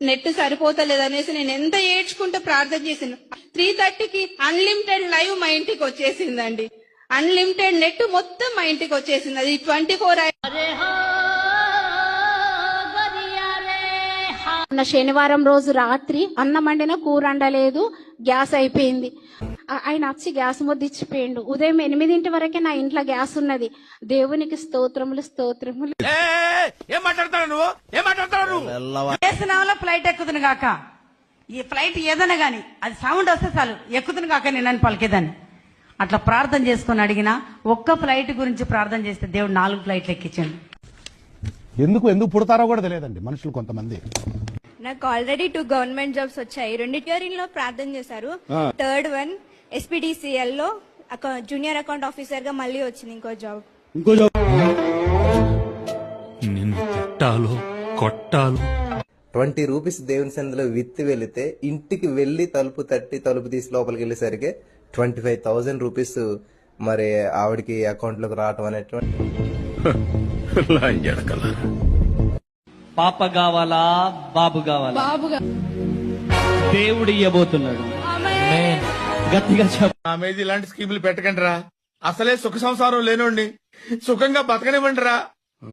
Net సరిపోతలేదు అనేసి నేను ఎంత ఏడ్చుకుంటూ ప్రార్థన చేసాను. 3:30కి అన్లిమిటెడ్ లైవ్ మా ఇంటికి వచ్చేసిందండి. అన్లిమిటెడ్ నెట్ మొత్తం మా ఇంటికి వచ్చేసింది. అది 24 శనివారం రోజు రాత్రి అన్నం వండిన కూర వండలేదు, గ్యాస్ అయిపోయింది. ఆయన వచ్చి గ్యాస్ ముద్ద ఇచ్చిపోయిండు. ఉదయం 8 వరకే నా ఇంట్లో గ్యాస్ ఉన్నది. దేవునికి స్తోత్రములు స్తోత్రములు. ఫ్లైట్ ఎక్కుతుంది కాక, ఈ ఫ్లైట్ ఏదైనా గానీ అది సౌండ్ వస్తే చాలు ఎక్కుతుంది కాక నేను పలికేదాన్ని. అట్లా ప్రార్థన చేసుకుని అడిగినా ఒక్క ఫ్లైట్ గురించి ప్రార్థన చేస్తే దేవుడు 4 ఫ్లైట్లు ఎక్కించండి. ఎందుకు పుడతారో కూడా తెలియదండి మనుషులు కొంతమంది. నాకు ఆల్రెడీ 2 గవర్నమెంట్ జాబ్స్ వచ్చాయి. 2 ఇయరింగ్ లో ప్రార్థన చేశారు. థర్డ్ వన్ SPDCL లో జూనియర్ అకౌంట్ ఆఫీసర్ గా మళ్ళీ వచ్చింది ఇంకో జాబ్. నిన్ను తిట్టాలో కొట్టాలో 20 రూపీస్ దేవుని సందులో విత్తి వెళితే ఇంటికి వెళ్లి తలుపు తట్టి తలుపు తీసి లోపలికి వెళ్ళేసరికి 25,000 రూపీస్ మరి ఆవిడకి అకౌంట్ లోకి రావటం అనేటువంటి. పాప కావాలా బాబు కావాలా? దేవుడు ఇయ్యబోతున్నాడు. గట్టిగా చెప్పు. ఇలాంటి స్కీములు పెట్టకండి రా. అసలే సుఖ సంసారం లేనోండి సుఖంగా బతకనివ్వండి రా.